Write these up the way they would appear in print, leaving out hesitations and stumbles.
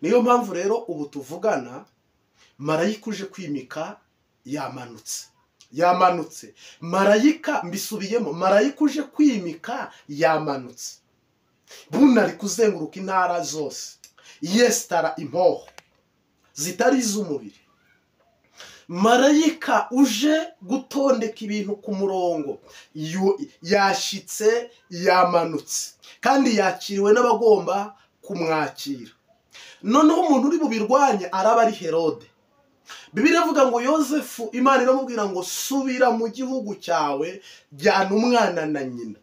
niyo mpamvu rero ubu tuvugana marayika uje kwimika yamanutse marayika mbisubiyemo marayika uje kwimika yamanutse bunari kuzenguruka intara zose yesitara impoho zitari iz'umubiri marayika uje gutondeka ibintu ku murongo yashitse yamanutse kandi yakiriwe n'abagomba kumwakira noneho umuntu uri bubirwanye araba ari Herode. Bibiliya ivuga ngo Yosefu Imana iramubwira ngo subira mu gihugu cyawe jyana umwana na nyina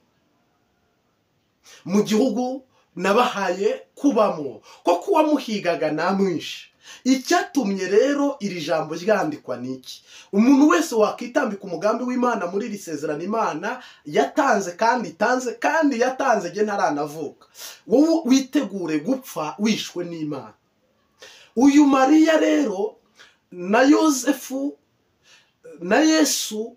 mu gihugu nabahaye kubamo ko kuwamuhigaga namwishe. Icyatumye rero iri jambo ryandikwa niki? Umuntu wese wakitambika umugambi w'Imana muri iri sezerano Imana yatanze kandi yatanze je ntaranavuka. Wowe witegure gupfa wishwe n'Imana. Uyu Mariya rero na Yosefu na Yesu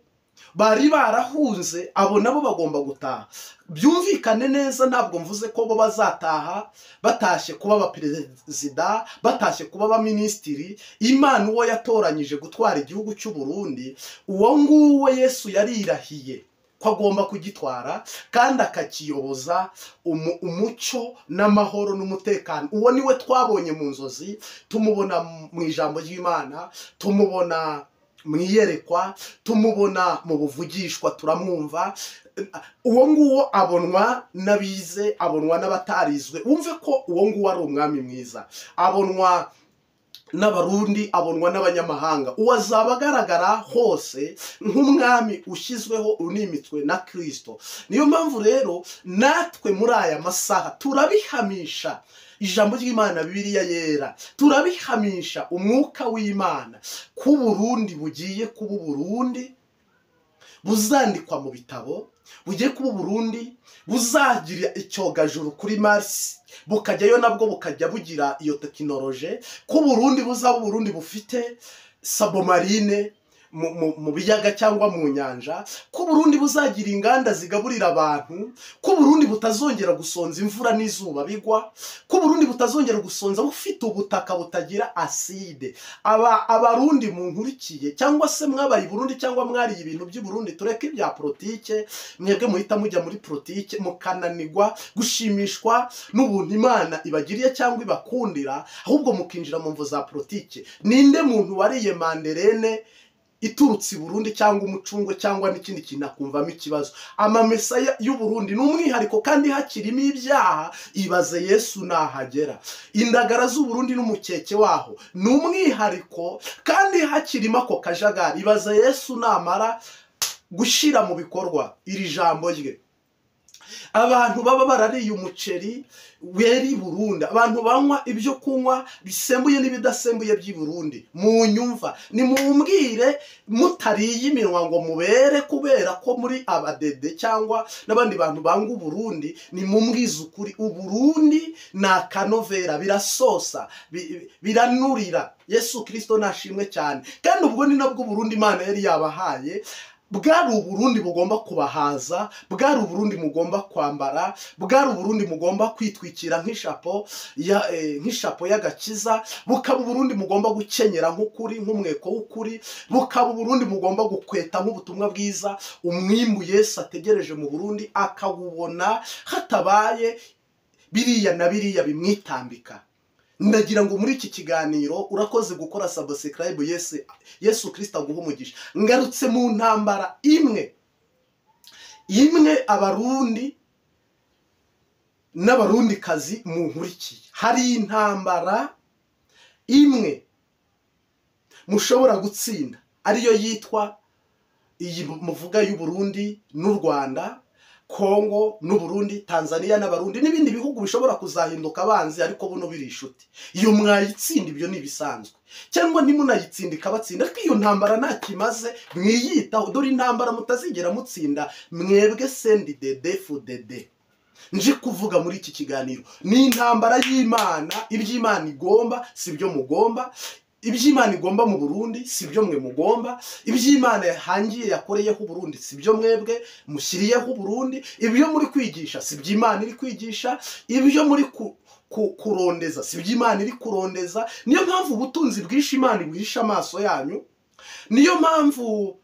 bari barahunze, abo nabo bagomba gutaha. Byumvikane neza, ntabwo mvuze ko bo bazataha batashye kuba abaperezida, batashye kuba abaminisitiri. Imana uwo yatoranyije gutwara igihugu cy'u Burundi, uwo nguwo Yesu yarirahiye ko agomba kugitwara kandi akakiyoboza umucyo n'amahoro n'umutekano. Uwo niwe twabonye mu nzozi, tumubona mu ijambo ry'Imana, tumubona mwiyerekwa, tumubona mu buvugishwa turamwumva. Uwo nguwo abonwa n'abize, abonwa n'abatarizwe. Wumve ko uwo nguwo ari umwami mwiza, abonwa n'abarundi, abonwa n'abanyamahanga. Uwazaba agaragara hose nk'umwami ushyizweho unimitswe na Kristo. Niyo mpamvu rero natwe muri aya masaha turabihamisha ijambo ry'Imana, Bibiliya yera, turabihamisha umwuka w'Imana ku Burundi bugiye kuba Burundi buzandikwa mu bitabo, bugiye kuba Burundi buzagira icyogajuru kuri Mars, bukajyayo nabwo bukajya bugira iyo tekinoloji, ko Burundi buzaba Burundi bufite sabomarine mu biyaga cyangwa mu nyanja, ko Burundi buzagira inganda zigaburira abantu, ko Burundi butazongera gusonza imvura n'izuba bigwa, ko Burundi butazongera gusonza bufite ubutaka butagira aside. Abarundi mu nkurikiye cyangwa se mwabaye Burundi cyangwa mwariye ibintu by'i Burundi, tureke ibya politike, mwebwe muhita mujya muri politike mukananirwa gushimishwa n'ubuntu Imana ibagiriye cyangwa ibakundira, ahubwo mukinjira mu mvu za politike. Ninde muntu wariye manderene iturutse Burundi cyangwa umucungo cyangwa n'ikindi kintu akumvamo ikibazo? Amamesa y'u Burundi n'umwihariko kandi hakirimo ibyaha. Ibaze Yesu nahagera, indagara z'u Burundi n'umukeke waho n'umwihariko kandi hakirimo ako kajagari. Ibaze Yesu namara gushira mu bikorwa iri jambo rye, abantu baba barariye umuceri weri Burundi, abantu banywa ibyo kunywa bisembuye n'ibidasembuye by'i Burundi. Mu nyumva ni mumbwire mutariye iminwa ngo mubere, kubera ko muri abadede cyangwa n'abandi bantu banga Burundi. Ni mumbwiza ukuri, Uburundi na kanovera, birasosa, biranurira. Yesu Kristo nashimwe cyane. Kandi ubwo ni nabwo Burundi Imana yari yabahaye. Bwari Uburundi bugomba kubahaza, bwari Uburundi mugomba kwambara, bwari Uburundi mugomba kwitwikira nk'ishapo y'agakiza, bukaba Uburundi mugomba gukenyera nk'ukuri, nk'umweko w'ukuri, bukaba Uburundi mugomba gukweta nk'ubutumwa bwiza. Umwimbu Yesu ategereje mu Burundi akawubona hatabaye biriya na biriya bimwitambika. Ndagira ngo muri iki kiganiro urakoze gukora subscribe. Yesu Kristo aguha umugisha. Ngarutse mu ntambara imwe abarundi n'abarundi kazi mu nkurikiye. Hari intambara imwe mushobora gutsinda, ariyo yitwa iyi muvuga y'u Burundi n'u Rwanda, Kongo n'Uburundi, Tanzania n'abarundi n'ibindi bihugu bishobora kuzahinduka abanzi ariko buno biri inshuti. Iyo mwayitsinda ibyo ni bisanzwe, cyangwa ntimunayitsinda ikabatsinda, ariko iyo ntambara nta kimaze mwiyitaho. Dore intambara mutazigera mutsinda mwebwe sendi dede nje kuvuga muri iki kiganiro ni intambara y'Imana. Iby'Imana igomba sibyo mugomba, iby'Imana igomba mu Burundi sibyo mwe mugomba, iby'Imana yahangiye yakoreyeho Burundi sibyo mwebwe mushyiriyeho Burundi, ibyo muri kwigisha sibyo Imana iri kwigisha, ibyo muri kurondeza, si iby'Imana iri kurondeza. Niyo mpamvu ubutunzi bwinshi Imana ibwisha amaso yanyu, niyo mpamvu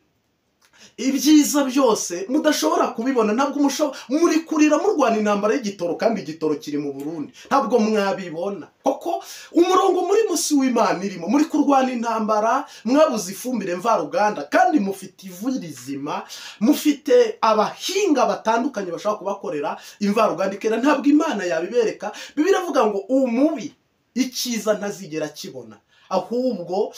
ibyiza byose mudashobora kubibona. Ntabwo muri kurira murwana intambara y'igitoro, kandi igitoro kiri mu Burundi, ntabwo mwabibona. Koko umurongo muri musi w'Imana irimo, muri kurwana intambara, mwabuze ifumbire mvaruganda, kandi mufite ivu rizima, mufite abahinga batandukanye bashaka kubakorera imvaruganda ikera. Ntabwo Imana yabibereka. Bibiliya iravuga ngo umubi icyiza ntazigera kibona, ahubwo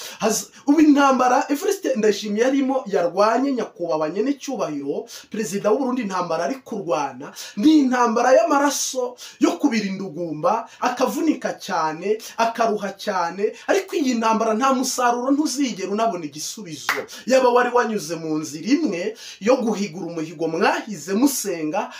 ubu intambara Evariste Ndayishimiye yarimo yarwanye nyakubahwa n'icyubahiro perezida w'u Burundi. Intambara ari kurwana ni intambara y'amaraso yo kubira indugumba, akavunika cyane, akaruha cyane. Ariko iyi ntambara nta musaruro, ntuzigera unabona igisubizo. Yaba wari wanyuze mu nzira imwe yo guhigura umuhigo mwahize musenga,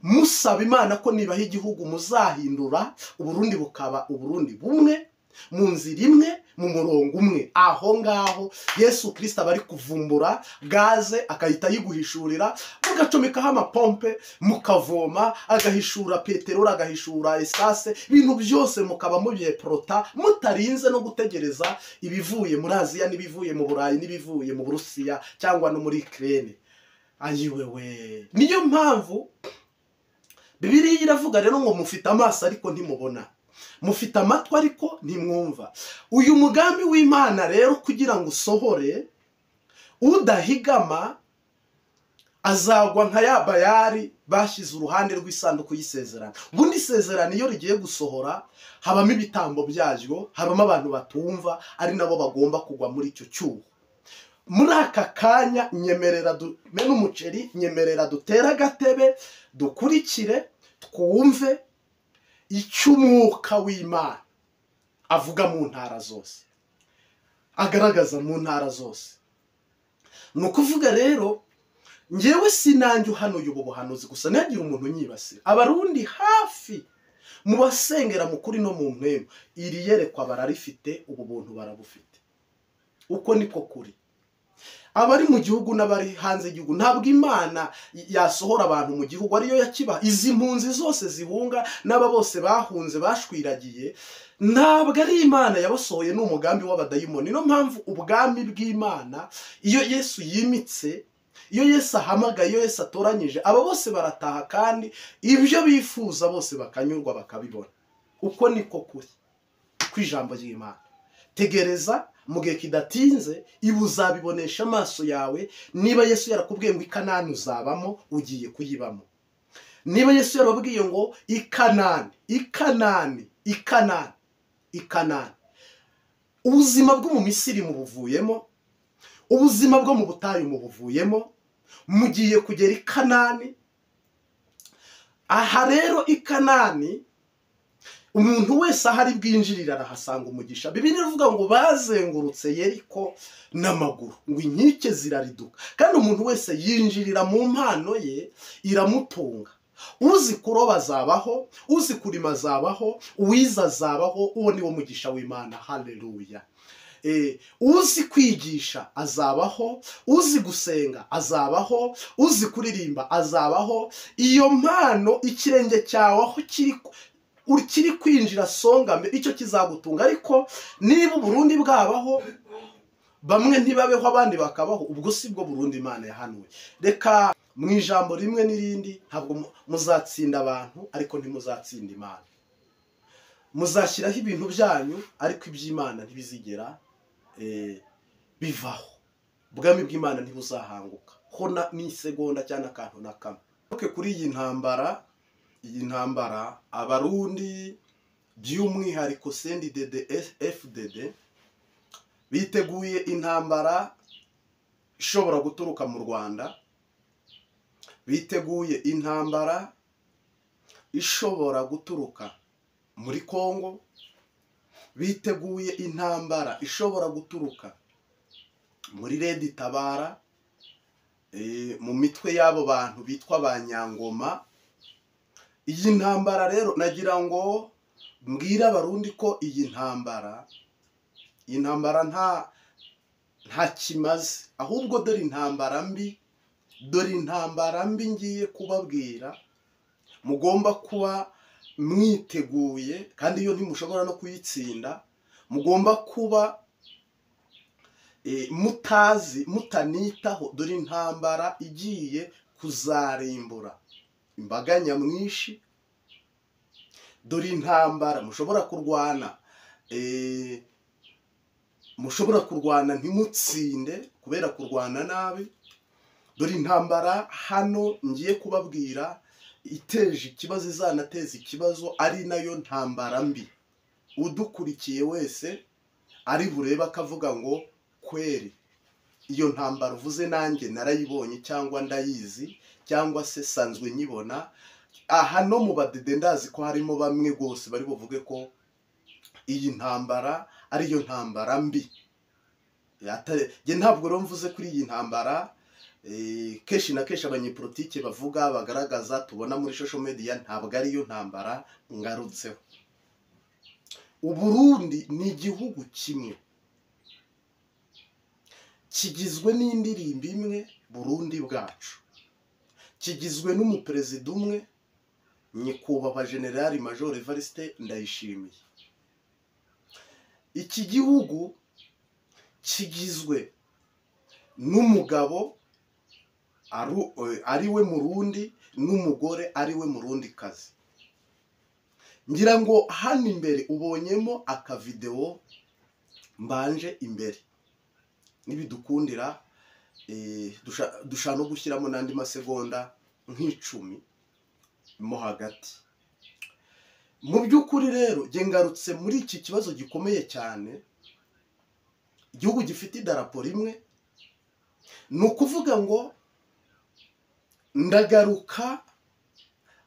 musaba Imana ko nibaha igihugu muzahindura Uburundi bukaba Uburundi bumwe, mu nzira imwe, mu murongo umwe. Aho ngaho Yesu Kristo aba ari kuvumbura gaze, akahita yiguhishurira, mugacomekaho amapompe, mukavoma, agahishura peteroli, agahishura esase, ibintu byose mukaba mubyeprota, mutarinze no gutegereza ibivuye muri Aziya, n'ibivuye mu Burayi, n'ibivuye mu Burusiya cyangwa no muri Ukraine. Ayiwewe, niyo mpamvu Bibiliya iravuga rero ngo mufite amaso ariko ntimubona, mufite amatwi ariko ntimwumva. Uyu mugambi w'Imana rero kugira ngo usohore, udahigama azagwa nka ya Bayali bashyize uruhande rw'isanduku y'isezerano. Ubundi isezerano iyo rigiye gusohora habamo ibitambo byaryo, habamo abantu batumva, ari nabo bagomba kugwa muri icyo cyuho. Muri aka kanya nyemerera dume n'umuceri, nyemerera dutere agatebe, dukurikire twumve icyo Umwuka w'Imana avuga mu ntara zose, agaragaza mu ntara zose. Ni ukuvuga rero, ngewe sinanjye uhanuye ubu buhanuzi gusa, ntihagira umuntu unyibasira. Abarundi hafi mu basengera mu kuri no mu mpemu, iri yerekwa bararifite, ubu buntu barabufite. Uko niko kuri. Abari mu gihugu n'abari hanze y'igihugu, ntabwo Imana yasohora abantu mu gihugu ariyo yakiba. Izi mpunzi zose zihunga n'aba bose bahunze bashwiragiye, ntabwo ari Imana yabasohoye, n'umugambi w'abadayimoni. Niyo mpamvu ubwami bw'Imana iyo Yesu yimitse, iyo Yesu ahamagaye, iyo Yesu atoranyije, aba bose barataha, kandi ibyo bifuza bose bakanyurwa bakabibona. Uko niko kuri kw'ijambo ry'Imana. Tegereza, mu gihe kidatinze ibuzabibonesha amaso yawe. Niba Yesu yarakubwiye ngo ikanani uzabamo, ugiye kuyibamo. Niba Yesu yarababwiye ngo ikanani, ubuzima bwo mu Misiri mubuvuyemo, ubuzima bwo mu butayu mubuvuyemo, mugiye kugera ikanani. Aha rero ikanani, umuntu wese ahari bwinjirira arahasanga umugisha. Bibiliya iravuga ngo bazengurutse Yeriko n'amaguru, ngo inkike zirariduka. Kandi umuntu wese yinjirira mu mpano ye, iramutunga. Uzi kuroba azabaho, uzi kurima azabaho, uwiza azabaho. Uwo ni wo mugisha w'Imana. Haleluya. Uzi kwigisha azabaho, uzi gusenga azabaho, uzi kuririmba azabaho. Iyo mpano ikirenge cyawe aho kiri kwinjira songame, icyo kizagutunga. Ariko niba Burundi bwabaho, bamwe ntibabeho abandi bakabaho, ubwo si bwo Burundi Imana yahanuye. Reka mu ijambo rimwe n'irindi, ntabwo muzatsinda abantu ariko ntimuzatsinda Imana. Muzashyiraho ibintu byanyu ariko iby'Imana ntibizigera bivaho. Ubwami bw'Imana ntibuzahanguka hona n'isegonda cyane akantu na kamwe. Kuri iyi ntambara Abarundi by'umwihariko CNDD FDD biteguye intambara ishobora guturuka mu Rwanda, biteguye intambara ishobora guturuka muri Kongo, biteguye intambara ishobora guturuka muri Red Tabara, mu mitwe y'abo bantu bitwa Banyangoma. Iyi ntambara rero nagira ngo mbwira Abarundi ko iyi ntambara nta kimaze, ahubwo dore intambara mbi ngiye kubabwira, mugomba kuba mwiteguye, kandi iyo ntimushobora no kuyitsinda, mugomba kuba mutanitaho, dore intambara igiye kuzarimbura imbaga nyamwinshi, dore intambara mushobora kurwana ntimutsinde kubera kurwana nabi, dore intambara hano ngiye kubabwira iteje ikibazo, izanateza ikibazo, ari nayo ntambara mbi. Udukurikiye wese ari burebe akavuga ngo kweri iyo ntambara uvuze nanjye narayibonye, cyangwa ndayizi, cyangwa se sanzwe nyibona. Aha no mu badede ndazi ko harimo bamwe rwose bari buvuge ko iyi ntambara ariyo ntambara mbi. Njye ntabwo rero mvuze kuri iyi ntambara kenshi na kenshi abanyepolitike bavuga, bagaragaza, tubona muri social media, ntabwo ariyo ntambara ngarutseho. Uburundi ni igihugu kimwe kigizwe n'indirimbo imwe, Burundi bwacu, kigizwe n'umuperezida umwe, nyakubahwa General Major Evariste Ndayishimiye. Iki gihugu kigizwe n'umugabo ari we Murundi, n'umugore ari we Murundikazi. Ngira ngo hano imbere ubonyemo akavideo mbanje imbere, nibidukundira dushaka no gushyiramo n'andi masegonda nk'icumi mo hagati. Mu by'ukuri rero ngarutse muri iki kibazo gikomeye cyane, igihugu gifite idarapo rimwe, ni ukuvuga ngo ndagaruka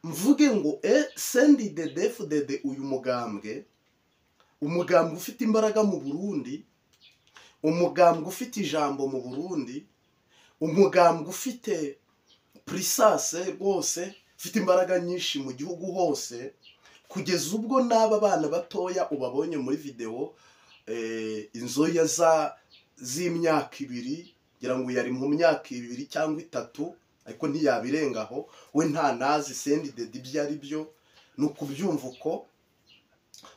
mvuge ngo CNDD-FDD, uyu mugambwe ufite imbaraga mu Burundi, umugambwe ufite ijambo mu Burundi, umugambwe ufite puissance rwose, ufite imbaraga nyinshi mu gihugu hose, kugeza ubwo n'aba bana batoya ubabonye muri video, inzoya z'imyaka 2, ngira ngo yari mu myaka 2 cyangwa 3, ariko ntiyabirengaho, we nta nazi CNDD ibyo ari byo. Ni ukubyumva uko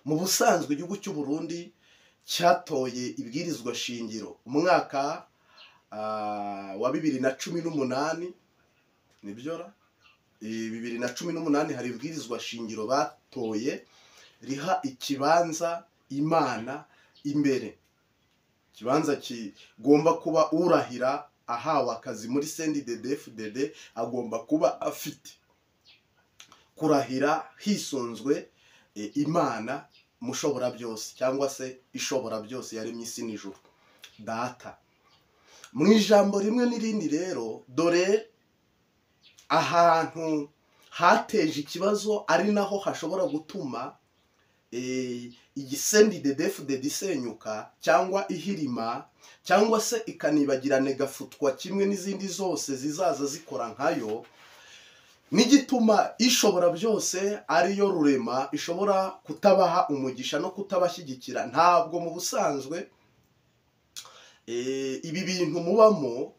mu busanzwe igihugu cy'u Burundi cyatoye ibwirizwa shingiro umwaka wa 2018, nibyo ra 2018 hari ibwirizwa shingiro batoye riha ikibanza Imana imbere, ikibanza kigomba kuba urahira ahawe akazi muri CNDD-FDD agomba kuba afite kurahira hisonzwe Imana mushobora byose, cyangwa se ishobora byose yaremye isi n'ijuru, data. Mu ijambo rimwe n'irindi rero, dore ahantu hateje ikibazo, ari naho hashobora gutuma iyi CNDD-FDD isenyuka cyangwa ihirima, cyangwa se ikanibagirana igafutwa kimwe n'izindi zose zizaza zikora nkayo, n'igituma ishobora byose ariyo rurema ishobora kutabaha umugisha no kutabashyigikira. Ntabwo mu busanzwe ibi bintu mubamo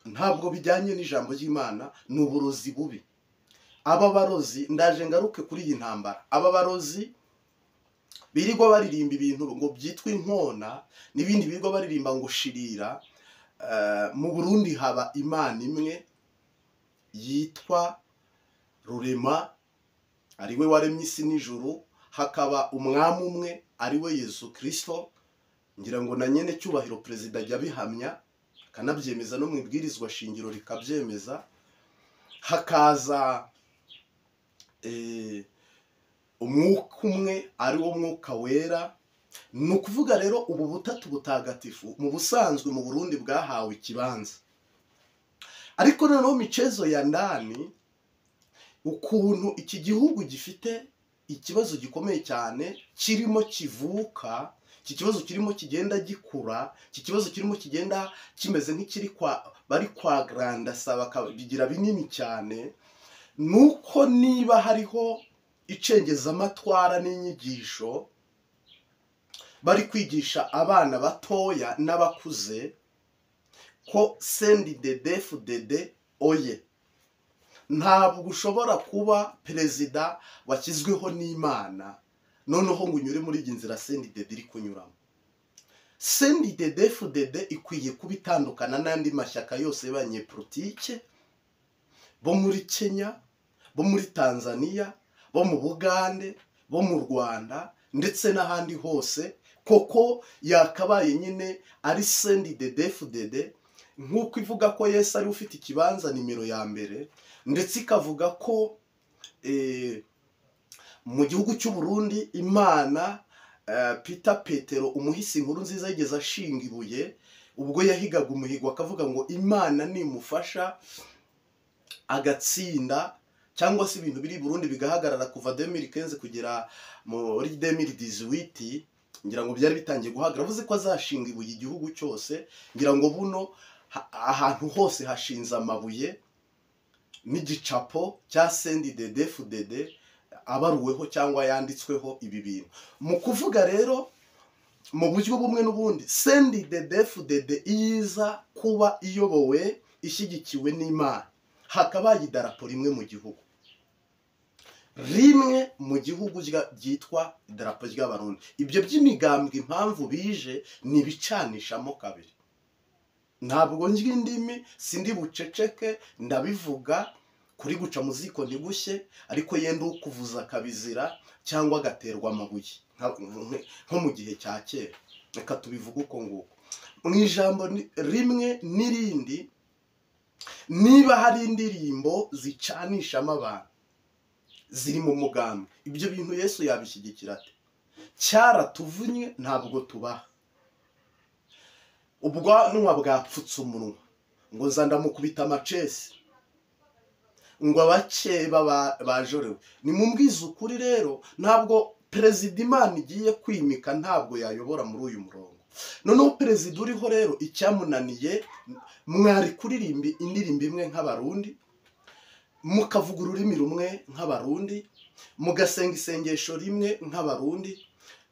ntabwo bijyanye n'ijambo ry'Imana, ni uburozi bubi. Aba barozi, ndaje ngaruke kuri iyi ntambara, aba barozi birirwa baririmba ibintu ngo byitwa inkona, n'ibindi birirwa baririmba ngo shirira. Mu Burundi haba Imana imwe yitwa Rurema, ari we waremye isi n'ijuru, hakaba umwami umwe ari we Yesu Kristo. Ngira ngo na nyene cyubahiro perezida ajya bihamya, kanabyemeza no mu ibwirizwa shingiro rikabyemeza. Hakaza umwuka umwe ari wo mwuka wera. Ni ukuvuga rero ubu butatu butagatifu mu busanzwe mu Burundi bwahawe ikibanza. Ariko noneho michezo ya ndani, ukuntu iki gihugu gifite ikibazo gikomeye cyane kirimo kivuka, iki kibazo kirimo kigenda gikura, iki kibazo kirimo kigenda kimeze nk'ikiri bari kwa grandasa bakabigira binini cyane, nuko niba hariho icengezamatwara n'inyigisho bari kwigisha abana batoya n'abakuze ko CNDD-FDD oye, ntabwo ushobora kuba perezida washyizweho n'Imana noneho ngo unyure muri iyi nzira CNDD iri kunyuramo. CNDD-FDD ikwiye kuba itandukana n'andi mashyaka yose y'abanyepolitike bo muri Kenya, bo muri Tanzania, bo mu Bugande, bo mu Rwanda ndetse n'ahandi hose, koko yakabaye nyine ari CNDD-FDD nk'uko ivuga ko Yesu ari ufite ikibanza nimero ya mbere, ndetse ikavuga ko mu gihugu cy'u Burundi Imana Peter Petero umuhisi inkuru nziza yigeze ashinga ibuye ubwo yahigaga umuhigo, akavuga ngo Imana nimufasha agatsinda cyangwa se ibintu biri Burundi bigahagarara kuva 2015 kugera muri 2018, ngira ngo byari bitangiye guhagarara, avuze ko azashinga ibuye igihugu cyose. Ngira ngo buno ahantu hose hashinze amabuye n'igicapo cya CNDD-FDD abaruweho cyangwa yanditsweho ibi bintu. Mu kuvuga rero mu buryo bumwe n'ubundi, CNDD-FDD iza kuba iyobowe ishyigikiwe n'Imana, hakabaye idarapo rimwe mu gihugu, rimwe mu gihugu ryitwa idarapo ry'Abarundi. Ibyo by'imigambwe impamvu bije ni ibicanishamo kabiri. Ntabwo njye indimi sindi buceceke ndabivuga, kuri guca muziko ntigushye, ariko yenda ukuvuza kabizira cyangwa agaterwa amabuye nko mu gihe cya kera. Reka tubivuga uko nguko. Mu ijambo rimwe n'irindi, niba hari indirimbo zicanishamo abantu ziri mu mugambi, ibyo bintu Yesu yabishyigikira ate? Cyaratuvunye ntabwo tubaha. Ubwanwa bwapfutse umunwa ngo ndamukubita amacesi ngo abakeba bajorewe. Nimumbwize ukuri rero, ntabwo perezida Imana igiye kwimika ntabwo yayobora muri uyu murongo. Noneho perezida uriho rero icyamunaniye, mwari kuririmba indirimbo imwe nk'Abarundi, mukavuga ururimi rumwe nk'Abarundi, mugasenga isengesho rimwe nk'Abarundi,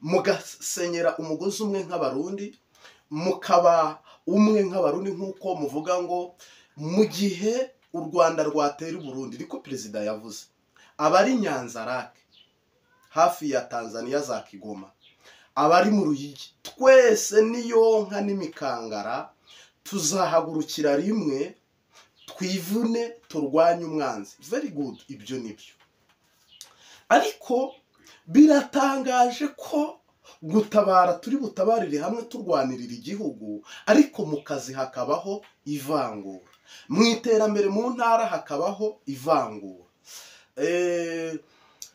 mugasenyera umugozi umwe nk'Abarundi, mukaba umwe nk'Abarundi, nk'uko muvuga ngo mu gihe u Rwanda rwatera u Burundi, niko perezida yavuze, abari Nyanzarake hafi ya Tanzania za Kigoma, abari mu Ruyigi, twese niyonka n'imikangara tuzahagurukira rimwe twivune turwanye umwanzi. Very good, ibyo nibyo. Ariko biratangaje ko gutabara turi butabarire hamwe turwanirira igihugu, ariko mu kazi hakabaho ivangura, mu iterambere mu ntara hakabaho ivangura,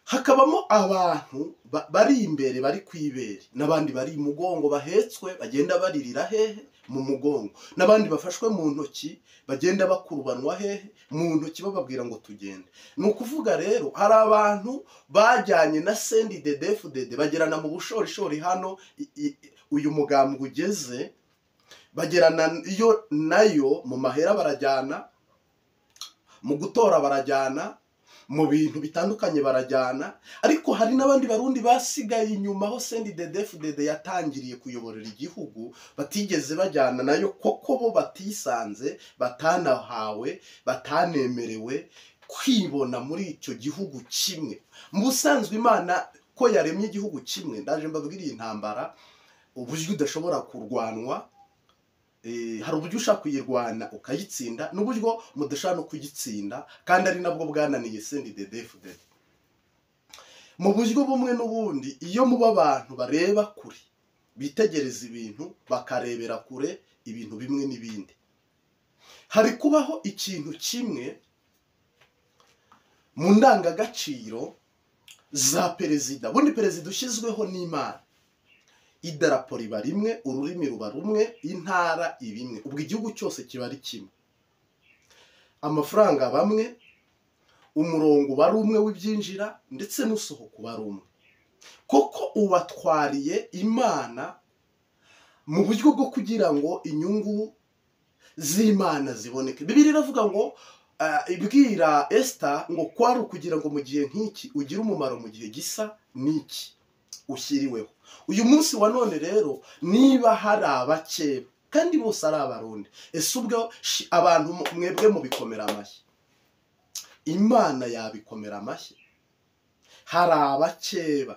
hakabamo abantu bari imbere bari kwibere, n'abandi bari mugongo bahetswe bagenda baririra hehe mu mugongo, n'abandi bafashwe mu ntoki bagenda bakurubanwa hehe mu ntoki bababwira ngo tugende. Ni ukuvuga rero hari abantu bajyanye na CNDD-FDD bagerana mu bushorishori hano uyu mugambwe ugeze, bagerana iyo nayo mu mahera barajyana, mu gutora barajyana, mu bintu bitandukanye barajyana. Ariko hari n'abandi Barundi basigaye inyuma aho CNDD-FDD yatangiriye kuyoborera igihugu, batigeze bajyana nayo, koko bo batisanze, batanahawe, batanemerewe kwibona muri icyo gihugu kimwe. Mu busanzwe Imana ko yaremye igihugu kimwe, ndaje mbabwiriye intambara uburyo udashobora kurwanwa. Hari uburyo ushaka kuyirwana ukayitsinda, n'uburyo mudashaka no kuyitsinda, kandi ari nabwo bwananiye CNDD-FDD. Mu buryo bumwe n'ubundi, iyo muba abantu bareba kure, bitegereza ibintu, bakarebera kure ibintu bimwe n'ibindi, hari kubaho ikintu kimwe mu ndangagaciro za perezida. Bundi perezida ushyizweho n'Imana, idarapo riba rimwe, ururimi ruba rumwe, intara ibimwe, ubwo igihugu cyose kiba ari kimwe, amafaranga bamwe, umurongo uba ari umwe w'ibyinjira ndetse n'usohoka uba ari umwe. Koko ubatwariye Imana mu buryo bwo kugira ngo inyungu z'Imana ziboneke. Bibiliya iravuga ngo ibwira Esther ngo kwari ukugira ngo mu gihe nk'iki ugire umumaro mu gihe gisa n'iki ushyiriweho. Uyu munsi wa none rero, niba hari abakeba kandi bose ari Abarundi, ese ubwo abantu mwebwe mubikomera amashyi, imana yabikomera amashyi. hari abakeba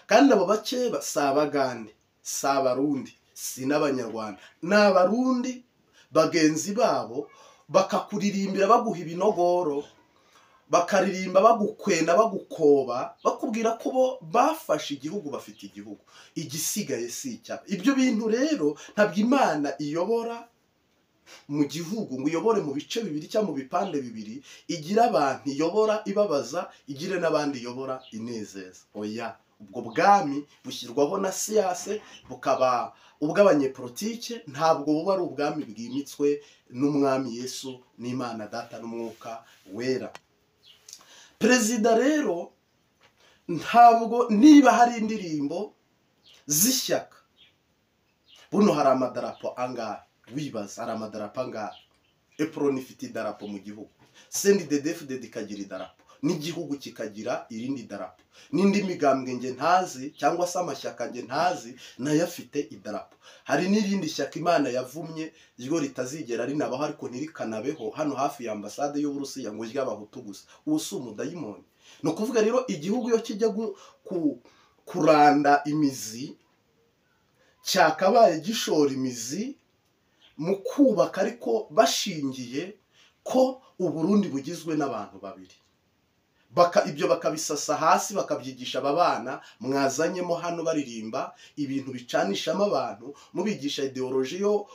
kandi abo bakeba si abagande, si abarundi, si n'abanyarwanda, ni abarundi bagenzi babo, bakakuririmbira baguha ibinogoro, bakaririmba bagukwena bagukoba, bakubwira ko bo bafashe igihugu, bafite igihugu, igisigaye si icyabo. Ibyo bintu rero ntabwo imana iyobora mu gihugu ngo iyobore mu bice bibiri cyangwa mu bipande bibiri, igira abantu iyobora ibabaza, igire n'abandi iyobora inezeza. Oya, ubwo bwami bushyirwaho na siyanse, bukaba ubw'abanyepolitike, ntabwo buba ari ubwami bwimitswe n'umwami Yesu n'Imana Data n'Umwuka Wera. Perezida rero ntabwo, niba hari indirimbo z'ishyaka, buno hari amadarapo angahe? Wibaza, hari amadarapo angahe? Eproni ifite idarapo mu gihugu, CNDD-FDD ikagira idarapo, n'igihugu kikagira irindi darapo, n'indi migambwe nge ntazi cyangwa se amashyaka nge ntazi nayo afite idarapo. Hari n'irindi shyaka Imana yavumye ryo ritazigera rinabaho ariko ntirikanabeho hano hafi ya ambasade y'Uburusiya ngo ry'abahutu gusa. Ubu si umudayimoni. Ni ukuvuga rero igihugu iyo kijya kuranda imizi, cyakabaye gishora imizi mu kubaka, ariko bashingiye ko Uburundi bugizwe n'abantu babiri. Ibyo bakabisasa hasi, bakabyigisha aba bana mwazanyemo hano baririmba ibintu bicanishamo abantu, mubigisha ideoloji yo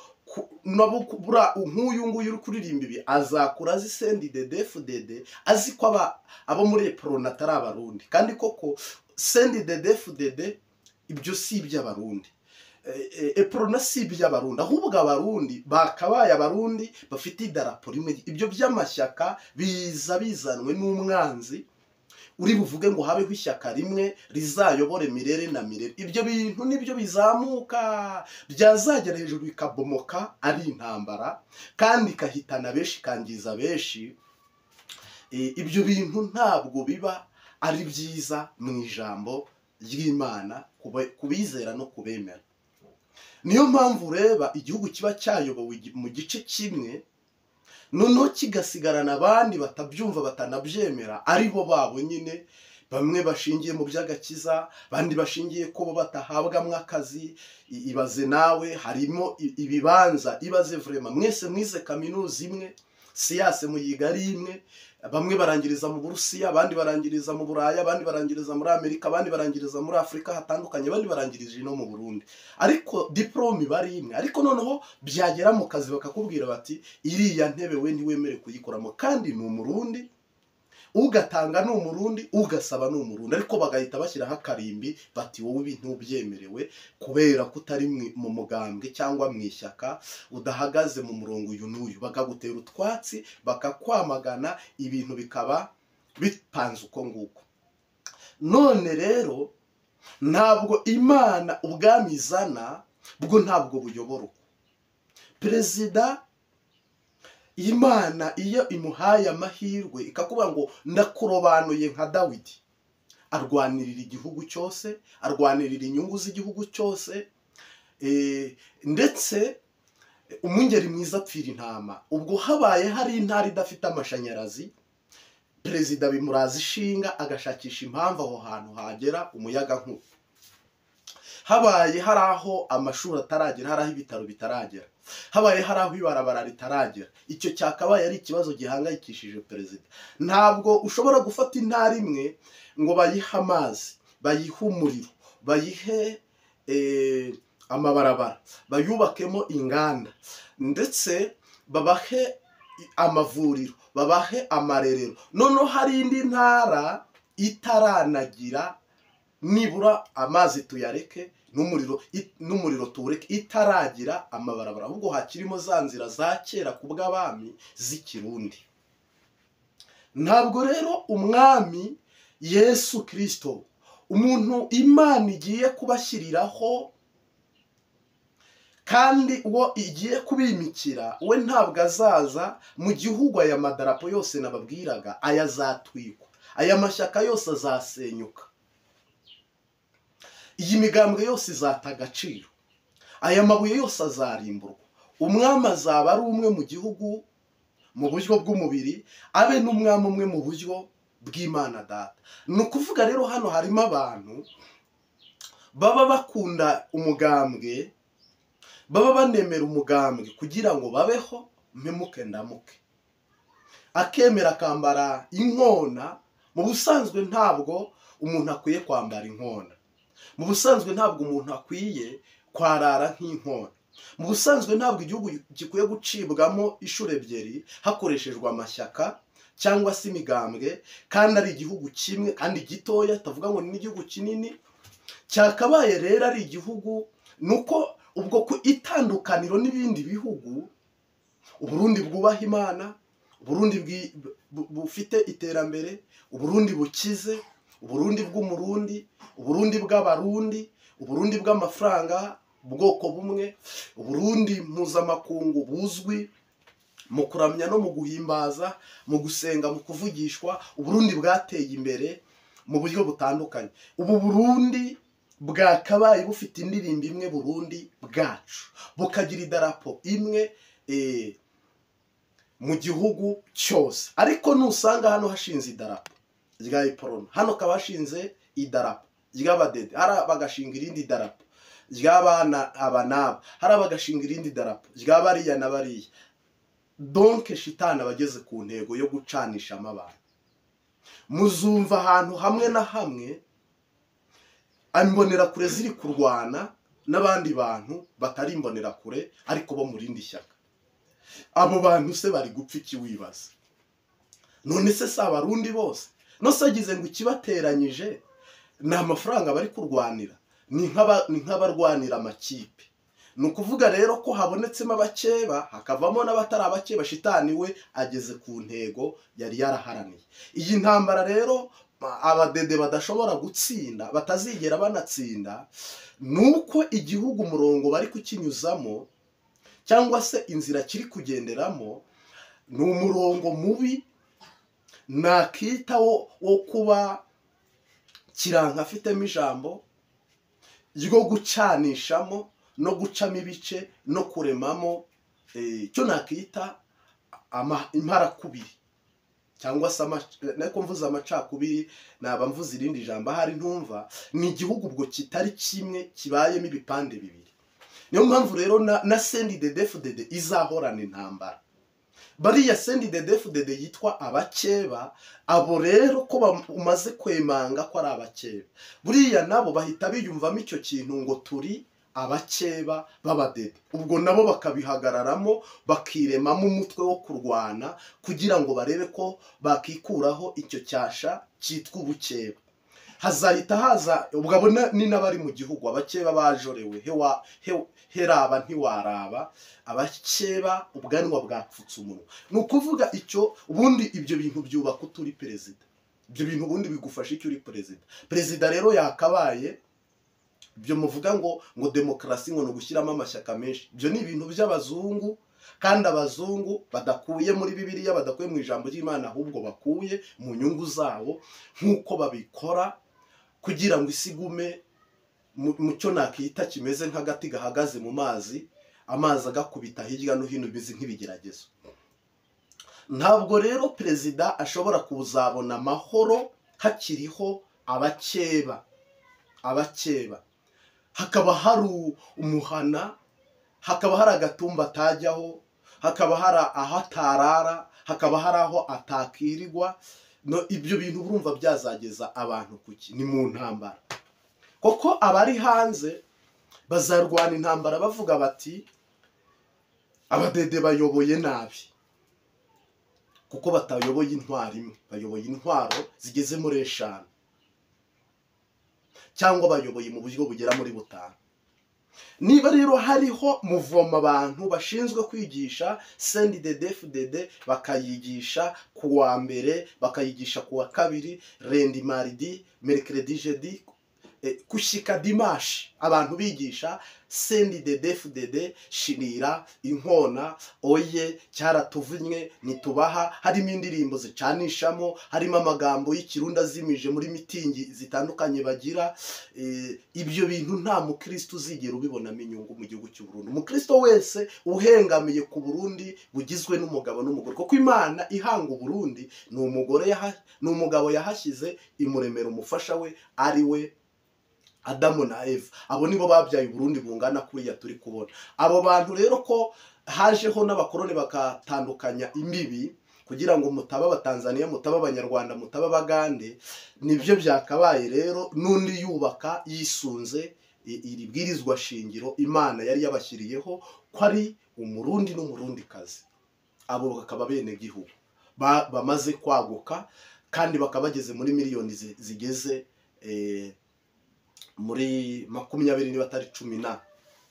nk'uyu nguyu uri kuririmba ibi azakura azi CNDD-FDD, azi ko abo muri Eproni atari abarundi, kandi koko CNDD-FDD ibyo si iby'abarundi, Eproni si iby'abarundi, ahubwo abarundi bakabaye abarundi bafite idarapo rimwe. Ibyo by'amashyaka biza bizanwe n'umwanzi uri buvuge ngo habeho ishyaka rimwe rizayobore mirere na mirere. Ibyo bintu nibyo bizamuka byazagera hejuru bikabomoka ari intambara, kandi ikahitana benshi, ikangiza benshi. Ibyo bintu ntabwo biba ari byiza mu ijambo ry'Imana kubizera no kubemera. Niyo mpamvu ureba igihugu kiba cyayobowe mu gice kimwe, noneho kigasigarana abandi batabyumva batanabyemera, ari bo babo nyine, bamwe bashingiye mu by'agakiza, abandi bashingiye ko bo batahabwamo akazi. Ibaze nawe, harimo ibibanza, ibaze vrema, mwese mwize kaminuza imwe, siyanse muyiga ari imwe, bamwe barangiriza mu Burusiya, abandi barangiriza mu Buraya, abandi barangiriza muri Amerika, abandi barangiriza muri Afurika hatandukanye, abandi barangirije no mu Burundi, ariko diplome bari imwe. Ariko noneho byagera mu kazi bakakubwira bati iriya ntebe we ntiwemere kuyikoramo, kandi ni Umurundi, ugatanga ni Umurundi, ugasaba ni Umurundi, ariko bagahita bashyiraho akarimbi bati wowe ibi ntubyemerewe kubera ko utari mu mugambwe cyangwa mu ishyaka, udahagaze mu murongo uyu n'uyu, bakagutera utwatsi, bakakwamagana, ibintu bikaba bipanze uko nguko. None rero ntabwo Imana ubwami izana bwo ntabwo buyobora uko. Perezida Imana iyo imuhaye amahirwe ikakuba ngo ndakurobanuye nka Dawidi, arwanirira igihugu cyose, arwanirira inyungu z'igihugu cyose, ndetse umwungeri mwiza apfira intama. Ubwo habaye hari intara idafite amashanyarazi, perezida bimuraza ishinga agashakisha impamvu aho hantu hagera umuyaga nkuba. Habaye hari aho amashuri ataragera, hari aho ibitaro bitaragera, habaye hari aho ibarabara ritaragera, icyo cyakabaye ari ikibazo gihangayikishije perezida. Ntabwo ushobora gufata intara imwe ngo bayihe amazi, bayihe umuriro, bayihe amabarabara, bayubakemo inganda, ndetse babahe amavuriro, babahe amarerero, noneho hari indi ntara itaranagira nibura amazi tuyareke, n'umuriro tuwureke, itaragira amabarabara, ahubwo hakirimo za nzira za kera ku bw'abami z'ikirundi. Ntabwo rero umwami Yesu Kristo, umuntu Imana igiye kubashyiriraho kandi uwo igiye kubimikira, we ntabwo azaza mu gihugu aya madarapo yose nababwiraga ayazatwikwa, aya mashyaka yose azasenyuka, iyi migambwe yose izata agaciro, aya mabuye yose azarimburwa. Umwami azaba ari umwe mu gihugu mu buryo bw'umubiri, abe n'umwami umwe mu buryo bw'Imana Data. Ni ukuvuga rero hano harimo abantu baba bakunda umugambwe, baba banemera umugambwe kugira ngo babeho mpemuke ndamuke, akemera akambara inkona. Mu busanzwe ntabwo umuntu akwiye kwambara inkona, mu busanzwe ntabwo umuntu akwiye kwarara nk'inkona, mu busanzwe ntabwo igihugu gikwiye gucibwamo inshuro ebyiri hakoreshejwe amashyaka cyangwa se imigambwe, kandi ari igihugu kimwe kandi gitoya, tavuga ngo ni igihugu kinini. Cyakabaye rero ari igihugu, nuko ubwo ku itandukaniro n'ibindi bihugu, Uburundi bwubaha Imana, Uburundi bufite iterambere, Uburundi bukize, Uburundi bw'umurundi, Uburundi bw'abarundi, Uburundi bw'amafaranga ubwoko bumwe, Uburundi mpuzamakungu buzwi mu kuramya no mu guhimbaza, mu gusenga, mu kuvugishwa. Uburundi bwateye imbere mu buryo butandukanye. Ubu Burundi bwakabaye bufite indirimbo imwe, Burundi bwacu, bukagira idarapo imwe mu gihugu cyose. Ariko nusanga hano hashinze idarapo rya Iporona, hano kaba hashinze idarapo ry'abadede, hari bagashinga irindi darapo ry'abana aba n'aba, hari bagashinga irindi darapo ry'abariya na bariya. Donc shitani abageze ku ntego yo gucanishamo abantu. Muzumva ahantu hamwe na hamwe imbonera kure ziri kurwana n'abandi bantu batari imbonera kure ariko bo mu rindi shyaka. Abo bantu se bari gupfa iki wibaza? None se si abarundi bose? Nose agize ngo ikibateranyije ni amafaranga bari kurwanira, ni nk'abarwanira amakipe. Ni ukuvuga rero ko habonetsemo abakeba hakavamo n'abatari abakeba. Shitani we ageze ku ntego yari yaraharaniye. Iyi ntambara rero abadede badashobora gutsinda, batazigera banatsinda, nuko igihugu umurongo bari kukinyuzamo cyangwa se inzira kiri kugenderamo ni umurongo mubi, nakita wo kuba kiranka afitemo ijambo ryo gucanishamo no gucamo ibice no kuremamo icyo nakita imparakubiri, cyangwa se nako mvuze amacakubiri, naba mvuze irindi jambo ahari ntumva. Ni igihugu ubwo kitari kimwe, kibayemo ibipande bibiri. Niyo mpamvu rero na CNDD-FDD izahorana intambara. Bariya CNDD-FDD yitwa abakeba, abo rero ko umaze kwemanga ko ari abakeba, buriya nabo bahita biyumvamo icyo kintu ngo turi abakeba b'abadede. Ubwo nabo bakabihagararamo, bakiremamo umutwe wo kurwana kugira ngo barebe ko bakikuraho icyo cyasha cyitwa ubukeba. Hazahita haza ubwo ni n'abari mu gihugu, abakeba bajorewe, heraba ntiwaraba, abakeba ubwanwa bwapfutse umunwa. Ni ukuvuga icyo ubundi ibyo bintu byubaka uturi perezida, ibyo bintu ubundi bigufasha icyo uri perezida. Perezida rero yakabaye ibyo muvuga ngo demokarasi ngo ni ugushyiramo amashyaka menshi. Ibyo ni ibintu by'abazungu, kandi abazungu badakuye muri Bibiliya, badakuye mu ijambo ry'Imana, ahubwo bakuye mu nyungu zabo, nk'uko babikora kugira ngo isi igume mu cyo nakita kimeze nk'agati gahagaze mu mazi, amazi agakubita hirya no hino bimeze nk'ibigeragezo. Ntabwo rero perezida ashobora kuzabona amahoro hakiriho abakeba. Hakaba hari umuhana, hakaba hari agatumba atajyaho, hakaba hari aho atarara, hakaba hari aho atakirirwa. Ibyo bintu urumva byazageza abantu kuki? Ni mu ntambara. Koko abari hanze bazarwana intambara bavuga bati abadede bayoboye nabi, kuko batayoboye intwaro imwe, bayoboye intwaro zigeze muri 5, cyangwa bayoboye mu buryo bugera muri 5. Niba rero hariho muvoma abantu bashinzwe kwigisha CNDD-FDD, bakayigisha ku wa mbere, bakayigisha ku wa kabiri, lundi mardi mercredi jeudi, kushyika dimashi abantu bigisha sendi dedefudede shirira inkona oye cyaratuvunnye nitubaha, harimo indirimbo zicanishamo, harimo amagambo y'ikirundi azimije muri mitingi zitandukanye bagira. Ibyo bintu nta mukristo uzigera ubibonamo inyungu mu gihugu cy'u Burundi. Umukristo wese uhengamiye ku Burundi bugizwe n'umugabo n'umugore, kuko Imana ihanga u Burundi ni umugabo yahashyize imuremera umufasha we ari we Adamu na Eva. Abo nibo babyaye Burundi bungana kuriya turi kubona. Abo bantu rero ko hajeho n'abakoroni bakatandukanya imbibi kugira ngo mutaba abatanzaniya, mutaba abanyarwanda, mutaba abagande, nibyo byakabaye rero n'undi yubaka yisunze iri bwirizwa shingiro Imana yari yabashyiriyeho ko ari umurundi n'umurundikazi. Abo bakaba bene gihugu bamaze kwaguka kandi bakaba bageze muri miliyoni zigeze muri 20 niba atari 10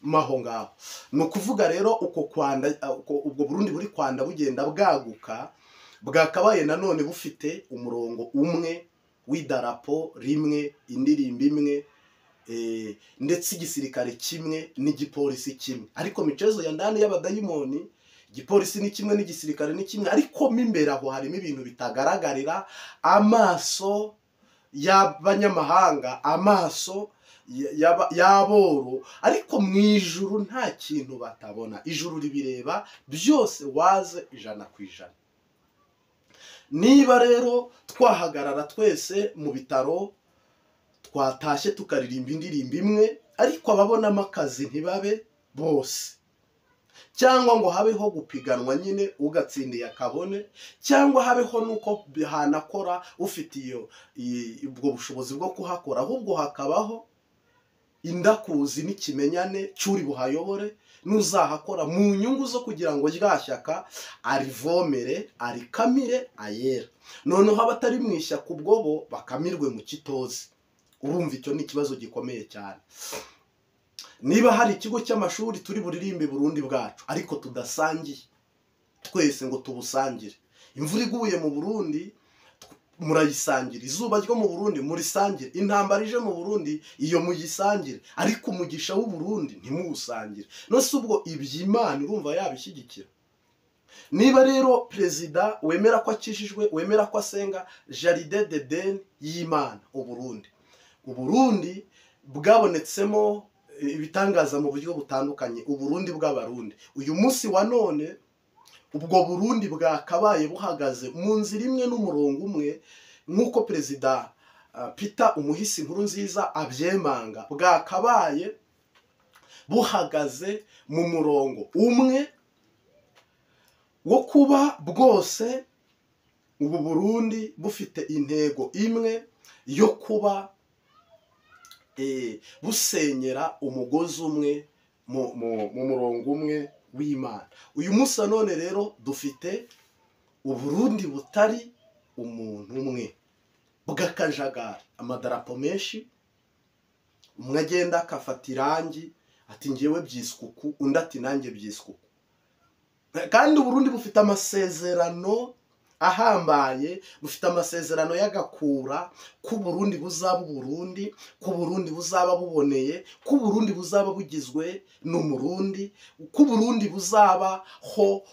maho ngaho. No kuvuga rero uko kwanda ubwo Burundi buri kwanda bugenda bwaguka, bwakabaye nanone bufite umurongo umwe w'idarapo rimwe, indirimbo imwe, ndetse igisirikare kimwe n'igipolisi kimwe. Ariko micezo ya ndani y'abadayimoni, igipolisi ni kimwe n'igisirikare ni kimwe, ariko mimbere aho harimo ibintu bitagaragarira amaso y'abanyamahanga, amaso y'aboro, ariko mu ijuru nta kintu batabona. Ijuru ribireba byose waze 100%. Niba rero twahagarara twese mu bitaro twatashye tukaririmba indirimbo imwe, ariko ababonamo akazi ntibabe bose, cyangwa ngo habeho gupiganwa nyine ugatsindiye akabone, cyangwa habeho nuko hanakora ufitiye ubwo bushobozi bwo kuhakora, ahubwo hakabaho indakuzi n'ikimenyane cyuri buhayobore n'uzahakora mu nyungu zo kugira ngo ryashyaka arivomere, arikamire, ayera. Noneho abatari mwishyaka ubwo bo bakamirwe mu kitozi. Urumva icyo ni ikibazo gikomeye cyane. Niba hari ikigo cy'amashuri turi buririmbe Burundi bwacu ariko tudasangiye twese ngo tubusangire, imvura iguye mu Burundi murayisangira, izuba ryo mu Burundi murisangire, intambara ije mu Burundi iyo muyisangire, ariko umugisha w'u Burundi ntimuwusangire. Nose ubwo iby'Imana urumva yabishyigikira? Niba rero perezida wemera ko akishijwe, wemera ko asenga Jaride d'Eden y'Imana u Burundi bwabonetsemo ibitangaza mu buryo butandukanye, u Burundi bw'abarundi. Uyu munsi wa none ubwo Burundi bwakabaye buhagaze mu nzira imwe n'umurongo umwe, nk'uko perezida Peter Umuhisi Nkurunziza abyemanga, bwakabaye buhagaze mu murongo umwe wo kuba bwose ubu Burundi bufite intego imwe yo kuba busenyera umugozi umwe mu murongo umwe w'Imana. Uyu munsi none rero dufite Uburundi butari umuntu umwe, bw'akajagari, amadarapo menshi, umwe agenda akafata irangi ati ngewe byiskuku, undi ati nanjye byiskuku. Kandi Uburundi bufite amasezerano ahambaye, bufite amasezerano y'agakura ku Burundi buzaba Burundi, ku Burundi buzaba buboneye, ku Burundi buzaba bugizwe n'umurundi, ku Burundi buzaba ho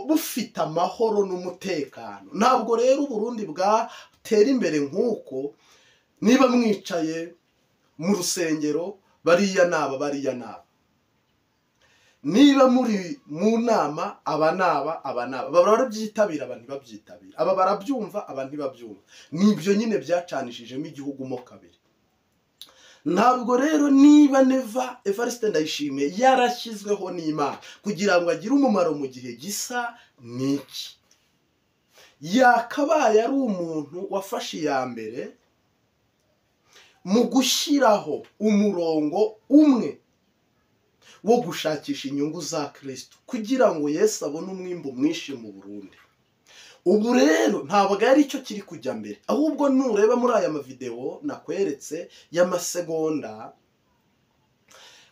bufite amahoro n'umutekano. Ntabwo rero Uburundi bwatera imbere nk'uko niba mwicaye mu rusengero bariya naba, niba muri mu nama aba naba barabyitabira, aba ntibabyitabira, aba barabyumva, aba ntibabyumva. Nibyo nyine byacanishijemo igihugu mo kabiri. Ntabwo rero niba Neva Evariste Ndayishimiye yarashyizweho n'Imana kugira ngo agire umumaro mu gihe gisa n'iki, yakabaye ari umuntu wafashe iya mbere mu gushyiraho umurongo umwe wo gushakisha inyungu za Kristo kugira ngo Yesu abone umwimbo mwinshi mu Burundi. Ubu rero ntabwo ari cyo kiri kujya mbere, ahubwo nureba muri aya mavideo nakweretse y'amasegonda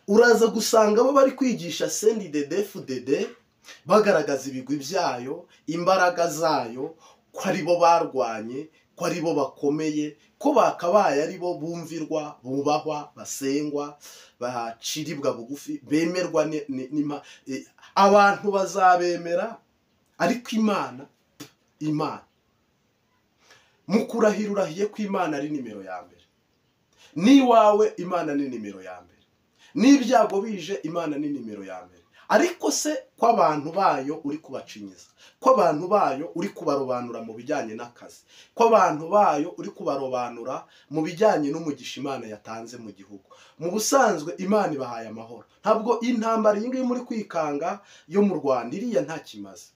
uraza gusanga abo bari kwigisha CNDD-FDD bagaragaza ibigwi byayo, imbaraga zayo, ko ari bo barwanye, ko ari bo bakomeye, ko bakabaye ari bo bumvirwa, bubahwa, basengwa, baciribwa bugufi, bemerwa abantu bazabemera, ariko Imana mu kurahira urahiye ko Imana ari nimero ya mbere. N'iwawe Imana ni nimero ya mbere. N'ibyago bije Imana ni nimero ya mbere. Ariko se ko abantu bayo uri kubacinyiza, ko abantu bayo uri kubarobanura mu bijyanye n'akazi, ko abantu bayo uri kubarobanura mu bijyanye n'umugisha Imana yatanze mu gihugu. Mu busanzwe Imana ibahaye amahoro. Ntabwo intambara iyi ngiyi muri kwikanga yo mu Rwanda iriya nta kimaze.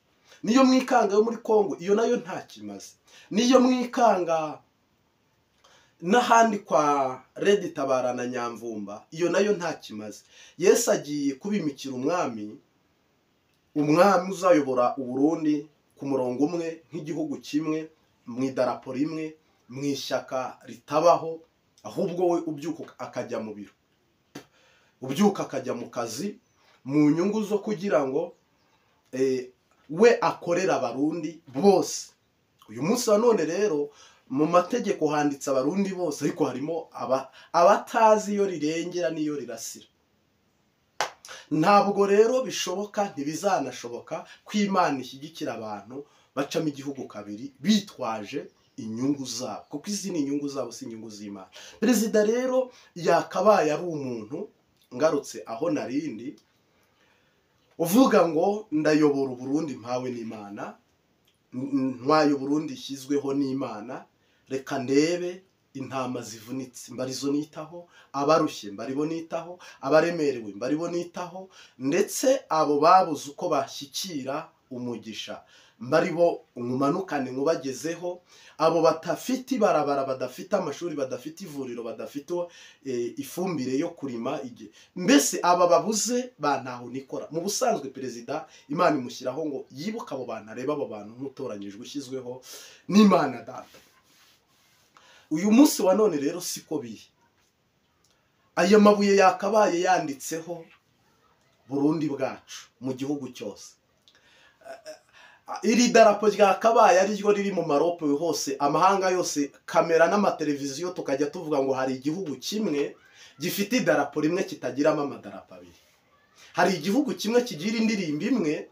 Niyo mwikanga yo muri Kongo iyo nayo nta kimaze. Niyo mwikanga n'ahandi kwa Red Tabara na Nyamvumba iyo nayo nta kimaze. Yesu agiye kubimikira umwami uzayobora Uburundi ku murongo umwe, nk'igihugu kimwe, mu idarapo rimwe, mu ishyaka ritabaho, ahubwo we ubyuka akajya mu biro, ubyuka akajya mu kazi mu nyungu zo kugira ngo we akorera abarundi bose. Uyu munsi wa none rero mu mategeko handitse abarundi bose, ariko harimo abatazi iyo rirengera n'iyo rirasira. Ntabwo rero bishoboka, ntibizanashoboka ko Imana ishyigikira abantu bacamo igihugu kabiri bitwaje inyungu zabo, kuko izi ni inyungu zabo, si inyungu z'Imana. Perezida rero yakabaye ari umuntu, ngarutse aho narindi, uvuga ngo ndayobora Uburundi mpawe n'Imana, ntwaye Uburundi ishyizweho n'Imana, reka ndebe intama zivunitse mbarizo nitaho, abarushye mbaribo nitaho, abaremerewe mbaribo nitaho, ndetse abo babuze uko bashyikira umugisha mbaribo umumanukane mubagezeho, abo batafite ibarabara, badafite amashuri, badafite ivuriro, badafite ifumbire yo kurima, mbese aba babuze bantaho nikora. Mu busanzwe perezida Imana imushyiraho ngo yibuke abo bantu, areba abo bantu nk'utoranyijwe ushyizweho n'Imana data. Uyu munsi wa none rero siko biri. Ayo mabuye yakabaye yanditseho Burundi bwacu mu gihugu cyose. Iri darapo ryakabaye ari ryo riri mu marope hose, amahanga yose, kamera n'amateleviziyo, tukajya tuvuga ngo hari igihugu kimwe gifite idarapo rimwe kitagiramo amadarapo abiri. Hari igihugu kimwe kigira indirimbo imwe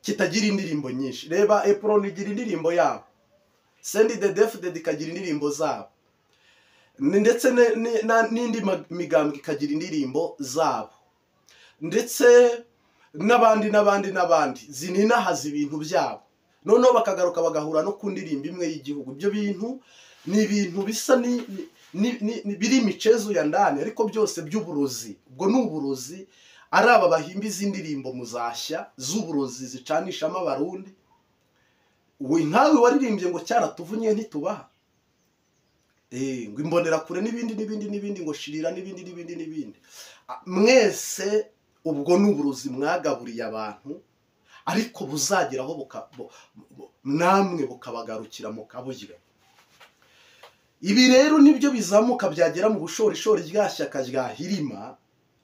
kitagira indirimbo nyinshi. Reba Epron igira indirimbo yabo, CNDD-FDD ikagira indirimbo zabo, ndetse n'indi migambwe ikagira indirimbo zabo, ndetse n'abandi zininahaza ibintu byabo, noneho bakagaruka bagahura no ku ndirimbo imwe y'igihugu. Ibyo bintu ni ibintu bisa biri imicezo ya ndani, ariko byose by'uburozi. Ubwo ni uburozi, ari aba bahimba izi ndirimbo muzashya z'uburozi zicanishamo abarundi. We nkawe waririmbye ngo cyaratuvunye ntitubaha, ngo imbonera kure n'ibindi ngo shirira n'ibindi. Mwese ubwo n'uburozi mwagaburiye abantu, ariko buzageraho namwe bukabagarukira mukaburya. Ibi rero nibyo bizamuka byagera mu bushorishori ryashyaka ryahirima,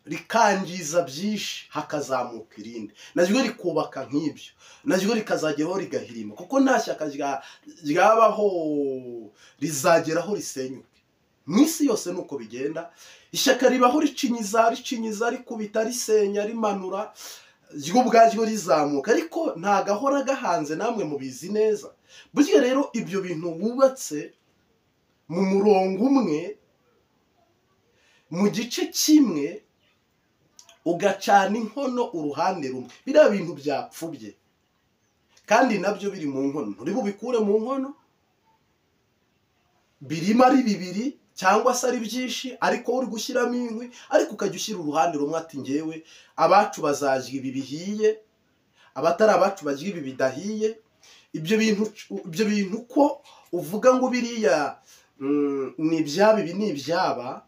rikangiza byinshi, hakazamuka irindi, naryo rikubaka nk'ibyo, naryo rikazageraho rigahirima, kuko nta shyaka ryabaho rizageraho risenyuke. Mu isi yose nuko bigenda, ishyaka ribaho ricinyiza, rikubita, risenya, rimanura, ryo ubwaryo rizamuka, ariko ntagahora gahanze, namwe mubizi neza. Burya rero ibyo bintu wubatse mu murongo umwe, mu gice kimwe, ugacana inkono uruhande rumwe, biriya bintu byapfubye, kandi nabyo biri mu nkono, nturi bubikure mu nkono, birimo ari bibiri cyangwa se ari byinshi, ariko uri gushyiramo inkwi, ariko ukajya ushyira uruhande rumwe, ati ngewe abacu bazarya ibi bihiye, abatari abacu barya ibi bidahiye. Ibyo bintu ko uvuga ngo biriya ni ibyaba, ibi ni ibyaba,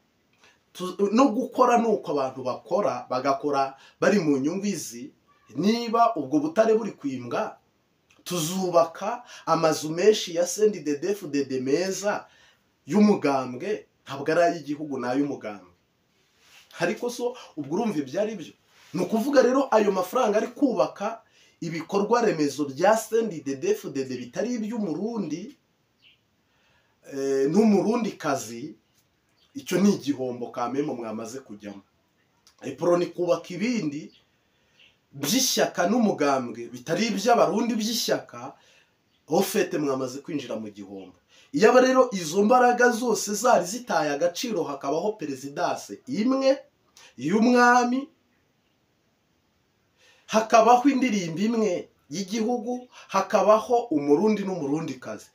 no gukora nuko abantu bakora, bagakora bari mu nyungu izi. Niba ubwo butare buri kwimbwa, tuzubaka amazu menshi ya CNDD-FDD meza y'umugambwe, ntabwo ari ay'igihugu, ni ay'umugambwe. Ariko so ubwo urumva ibyo ari byo. Ni ukuvuga rero ayo mafaranga ari kubaka ibikorwa remezo bya CNDD-FDD bitari iby'umurundi, n'umurundi kazi, icyo ni igihombo kamemo mwamaze kujyamo. Iproni kubaka ibindi by'ishyaka n'umugambwe bitari iby'abarundi by'ishyaka, ofete mwamaze kwinjira mu gihombo. Iyaba rero izo mbaraga zose zari zitaye agaciro, hakabaho perezidase imwe y'umwami, hakabaho indirimbo imwe y'igihugu, hakabaho umurundi n'umurundikazi,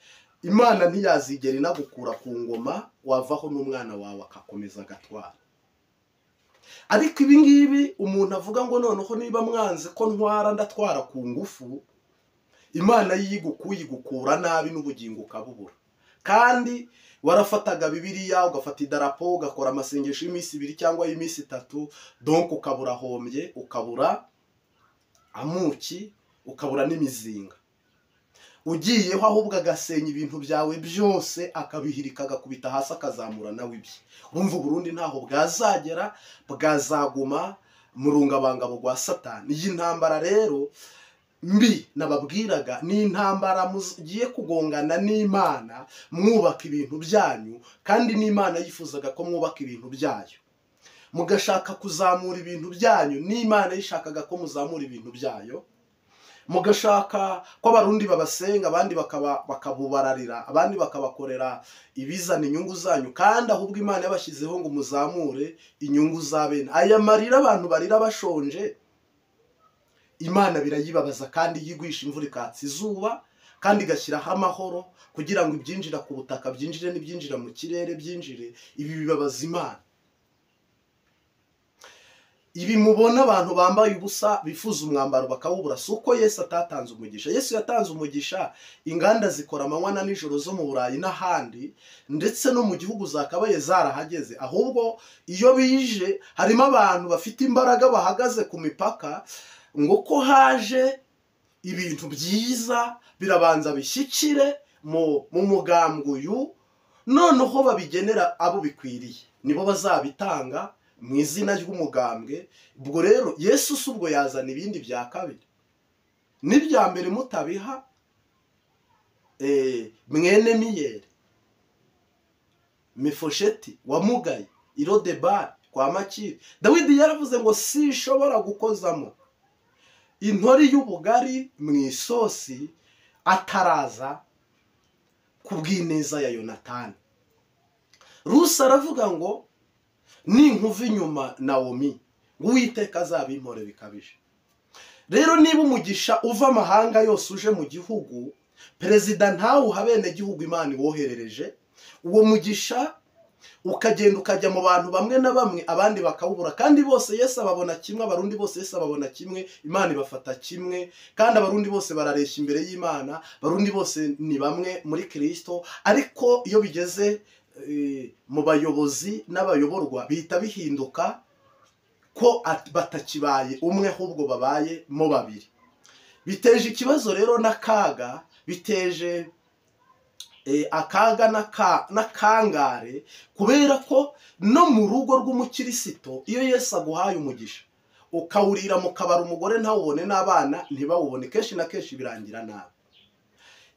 Imana ntiyazigera inagukura ku ngoma wavaho n'umwana wawe akakomeza agatwara. Ariko ibi ngibi umuntu avuga ngo noneho niba mwanze ko ntwara ndatwara ku ngufu, Imana yigukura nabi n'ubugingo ukabubura. Kandi warafataga Bibiliya ugafata idarapo ugakora amasengesho y'iminsi 2 cyangwa y'iminsi 3, donc ukabura hombye, ukabura amuki, ukabura n'imizinga. Ugiyeho ahubwo agasenya ibintu byawe byose, akabihirika agakubita hasi akazamura nawe ibye. Urumva Burundi ntaho bwazagera, bwazaguma mu rungabangabo rwa Satani. Iyi ntambara rero mbi nababwiraga ni intambara mugiye kugongana n'Imana, mwubaka ibintu byanyu, kandi n'Imana yifuzaga ko mwubaka ibintu byayo. Mugashaka kuzamura ibintu byanyu, n'Imana yishakaga ko muzamura ibintu byayo. Mugashaka ko abarundi babasenga, abandi bakabubararira, abandi bakabakorera ibizana inyungu zanyu, kandi ahubwo Imana yabashyizeho ngo muzamure inyungu za bene. Aya marira abantu barira bashonje, Imana birayibabaza, kandi yigwisha imvura ikatsa izuba, kandi igashyiraho amahoro kugira ngo ibyinjira ku butaka byinjire, n'ibyinjira mu kirere byinjire. Ibi bibabaza Imana. Ibi mubona abantu bambaye ubusa bifuza umwambaro bakawubura, si uko Yesu atatanze umugisha. Yesu yatanze umugisha, inganda zikora amanywa na nijoro zo mu Burayi n'ahandi, ndetse no mu gihugu zakabaye zarahageze. Ahubwo iyo bije harimo abantu bafite imbaraga bahagaze ku mipaka, ngo ko haje ibintu byiza birabanza bishyikire mu mugambwe uyu, noneho babigenera abo bikwiriye, nibo bazabitanga mu izina ry'umugambwe. Ubwo rero Yesu ubwo yazana ibindi bya kabiri, n'ibya mbere mutabiha mwene Miyeri, Mefosheti wamugaye, Irodebari kwa Makiri. Dawidi yaravuze ngo sishobora gukozamo intori y'ubugari mu isosi ataraza kubw'ineza ya Yonatani. Rusi aravuga ngo ninkuva inyuma Nawomi, Uwiteka azabimpore bikabije. Rero niba umugisha uva amahanga yose uje mu gihugu, perezida ntawuha bene gihugu Imana iwoherereje, uwo mugisha ukagenda ukajya mu bantu bamwe na bamwe, abandi bakawubura. Kandi bose Yesu ababona kimwe, abarundi bose Yesu ababona kimwe, Imana ibafata kimwe, kandi abarundi bose barareshya imbere y'Imana. Abarundi bose ni bamwe muri Kristo. Ariko iyo bigeze mu bayobozi n'abayoborwa bihita bihinduka ko batakibaye umwe, ahubwo babaye mo babiri. Biteje ikibazo rero n'akaga, biteje akaga n'akangare, kubera ko no mu rugo rw'umukirisito iyo Yesu aguhaye umugisha ukawurira mu kabari, umugore ntawubone n'abana ntibawubone, kenshi na kenshi birangira nabi.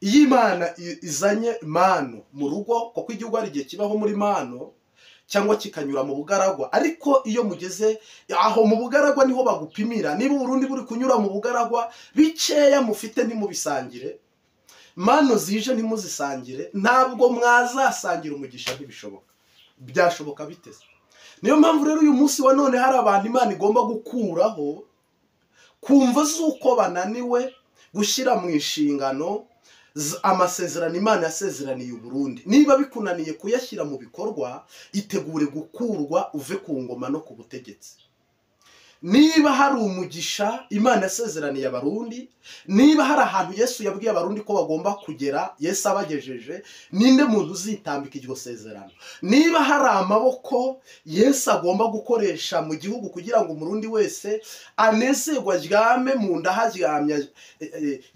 Iyo Imana izanye mano mu rugo, kuko igihugu hari igihe kibaho muri mano cyangwa kikanyura mu bugaragwa, ariko iyo mugeze aho mu bugaragwa niho bagupimira. Niba Burundi buri kunyura mu bugaragwa, bikeya mufite ntimubisangire, mano zije ntimuzisangire, ntabwo mwazasangira umugisha, ntibishoboka. Byashoboka biteze. Niyo mpamvu rero uyu munsi wa none hari abantu Imana igomba gukuraho kumva z'uko bananiwe gushyira mu inshingano amasezerano Imana yasezeraniye u Burundi. Niba bikunaniye kuyashyira mu bikorwa, itegure gukurwa uve ku ngoma no ku butegetsi. Niba hari umugisha Imana yasezeraniye abarundi, niba hari ahantu Yesu yabwiye abarundi ko bagomba kugera, Yesu abagejeje, ninde muntu uzitambika iryo sezerano? Niba hari amaboko Yesu agomba gukoresha mu gihugu kugira ngo umurundi wese anezerwe, aryame mu nda haryamye,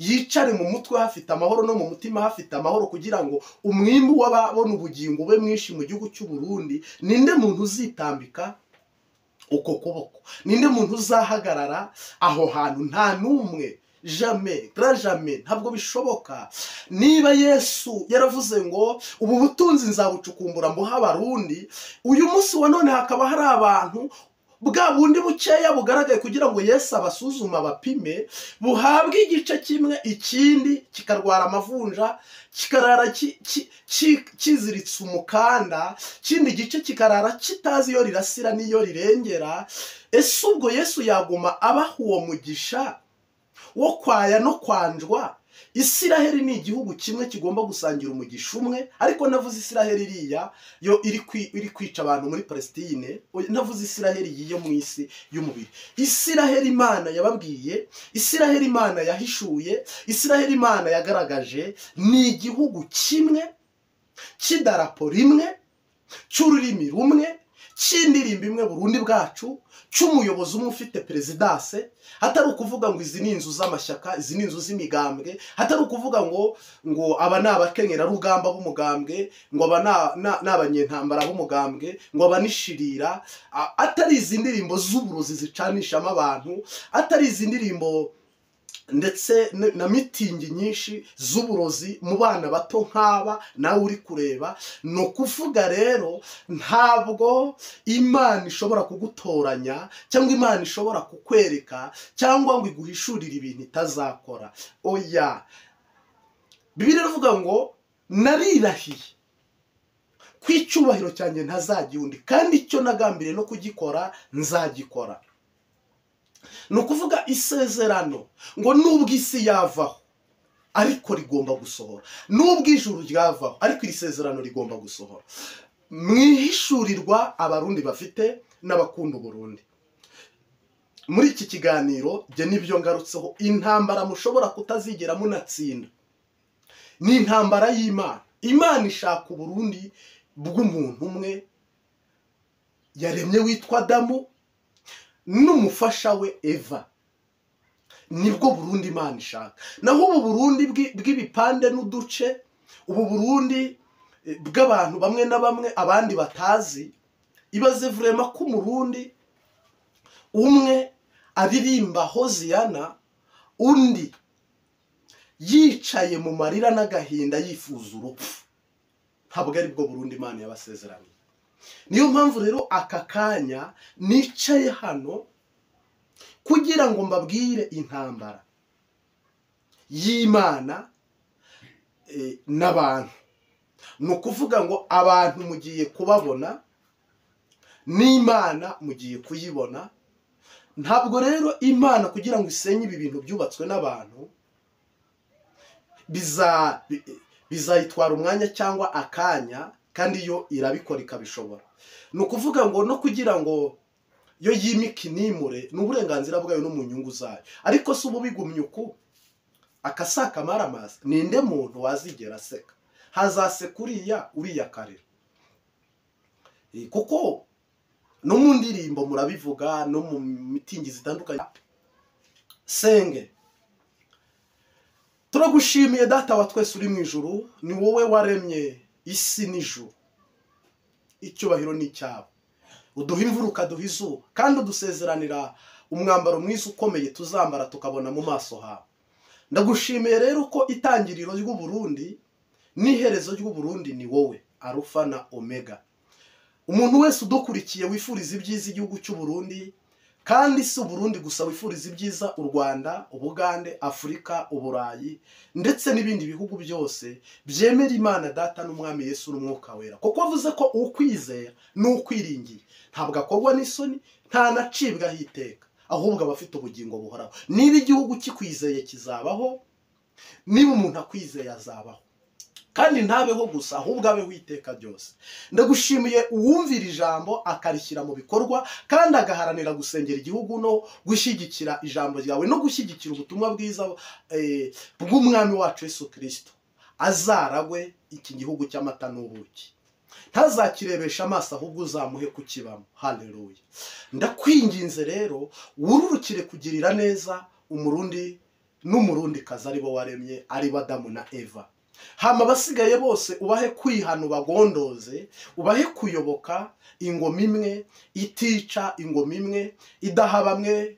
yicare mu mutwe hafite amahoro no mu mutima hafite amahoro, kugira ngo umwimbu w'ababona ubugingo ube mwinshi mu gihugu cy'u Burundi, ninde muntu uzitambika uko kuboko? Ninde muntu uzahagarara aho hantu? Nta numwe. jamais ntabwo bishoboka. Niba Yesu yaravuze ngo ubu butunzi nzabucukumbura mbuha abarundi, uyu munsi wa none hakaba hari abantu bwa bundi bukeya bugaragaye kugira ngo Yesu abasuzuma abapime, buhabwe igice kimwe, ikindi kikarwara amavunja, kikarara kiziritse umukanda, ikindi gice kikarara kitazi iyo rirasira n'iyo rirengera. Ese ubwo Yesu yaguma abaha uwo mugisha wo kwaya no kwanjwa? Isiraheli ni igihugu kimwe kigomba gusangira umugisha umwe, ariko navuze Isiraheli iriya yo iri kwica abantu muri Palestine, navuze Isiraheli yo mu isi y'umubiri. Isiraheli Imana yababwiye, Isiraheli Imana yahishuye, Isiraheli Imana yagaragaje, ni igihugu kimwe cy'idarapo rimwe, cy'ururimi rumwe, cy'indirimbo imwe Burundi bwacu, cy'umuyobozi umwe ufite perezidanse. Hatari ukuvuga ngo izi ni inzu z'amashyaka, izi ni inzu z'imigambwe, hatari ukuvuga ngo aba ni abakenyera rugamba b'umugambwe, ngo aba ni abanyentambara b'umugambwe, ngo aba nishirira. Atari izi ndirimbo z'uburozi zicanishamo abantu, atari izi ndirimbo ndetse na mitingi nyinshi z'uburozi mu bana bato nk'aba nawe uri kureba. Ni ukuvuga rero ntabwo Imana ishobora kugutoranya, cyangwa Imana ishobora kukwereka, cyangwa ngo iguhishurire ibintu itazakora. Oya, Bibiliya iravuga ngo narirahiye ko icyubahiro cyanjye ntazajya undi, kandi icyo nagambiriye no kugikora nzagikora. Ni ukuvuga isezerano ngo nubwo isi yavaho ariko rigomba gusohora, nubwo ijuru ryavaho ariko iri sezerano rigomba gusohora. Mwihishurirwa abarundi bafite n'abakunda Uburundi. Muri iki kiganiro jye nibyo ngarutseho, intambara mushobora kutazigera munatsinda ni intambara y'Imana. Imana ishaka Uburundi bw'umuntu umwe yaremye witwa Adamu n'umufasha we Eva. Nibwo Burundi Imana ishaka. Naho ubu Burundi bw'ibipande n'uduce, ubu Burundi bw'abantu bamwe na bamwe abandi batazi, ibaze vrema ko Umurundi umwe aririmba Hoziyana, undi yicaye mu marira n'agahinda yifuza urupfu. Ntabwo ari bwo Burundi Imana yabasezeranye. Niyo mpamvu rero aka kanya nicaye hano kugira ngo mbabwire intambara y'Imana n'abantu. Ni ukuvuga ngo abantu mugiye kubabona, n'Imana mugiye kuyibona. Ntabwo rero Imana kugira ngo isenye ibi bintu byubatswe n'abantu bizayitwara umwanya cyangwa akanya, kandi yo irabikora ikabishobora. Ni ukuvuga ngo no kugira ngo yo yimike inimure ni uburenganzira bwayo no mu nyungu zayo. Ariko si ubu bigumye uku akasaka maramaza, ninde muntu wazigera aseka? Hazaseka uriya karira. Kuko no mu ndirimbo murabivuga, no mu mitingi zitandukanye. Senge, turagushimiye Data wa twese uri mu ijuru, ni wowe waremye isi n'ijuru. Icyubahiro ni cyabo. Uduha imvura ukaduha izuba, kandi udusezeranira umwambaro mwiza ukomeye tuzambara tukabona mu maso hawe. Ndagushimiye rero ko itangiriro ry'Uburundi n'iherezo ry'Uburundi ni wowe, Arufa na Omega. Umuntu wese udukurikiye wifuriza ibyiza igihugu cy'Uburundi, kandi si Uburundi gusa wifuriza ibyiza u Rwanda, Ubugande, Afurika, Uburayi ndetse n'ibindi bihugu byose byemera Imana Data n'Umwami Yesu n'Umwuka Wera. Kuko avuze ko ukwizera n'ukwiringiye ntabwo akorwa n'isoni, nta nacibwaho iteka, ahubwo aba afite ubugingo buhoraho. Niba igihugu kikwizeye kizabaho, niba umuntu akwizeye azabaho, kandi ntabeho gusa ahubwo abeho iteka ryose. Ndagushimiye uwumvira ijambo akarishyira mu bikorwa, kandi agaharanira gusengera igihugu no gushyigikira ijambo ryawe no gushyigikira ubutumwa bwiza bw'Umwami wacu Yesu Kristo. Azaragwe iki gihugu cy'amata n'ubuki, ntazakirebesha amaso ahubwo uzamuhe kukibamo. Haleluya. Ndakwinginze rero wururukire kugirira neza Umurundi n'Umurundikazi ari bo waremye, ari bo Adamu na Eva. Hama basigaye bose ubahe kwihana ubagondoze, ubahe kuyoboka ingoma imwe itica, ingoma imwe idaha bamwe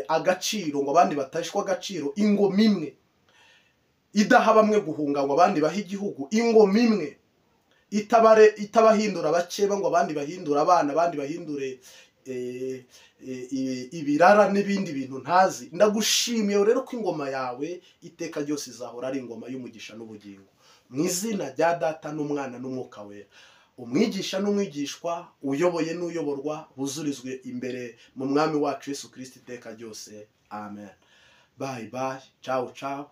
agaciro ngo abandi batashwa agaciro, ingoma imwe idaha bamwe guhunga ngo abandi bahe igihugu, ingoma imwe itabahindura abakeba ngo abandi bahindura abana, abandi bahindure ibirara n'ibindi bintu ntazi. Ndagushimiye rero ko ingoma yawe iteka ryose izahora ari ingoma y'umugisha n'ubugingo, mu izina rya Data n'Umwana n'Umwuka Wera. Umwigisha n'umwigishwa, uyoboye n'uyoborwa buzurizwe imbere mu mwami wacu Yesu Kristo iteka ryose. Amen. Bye bye. Ciao ciao.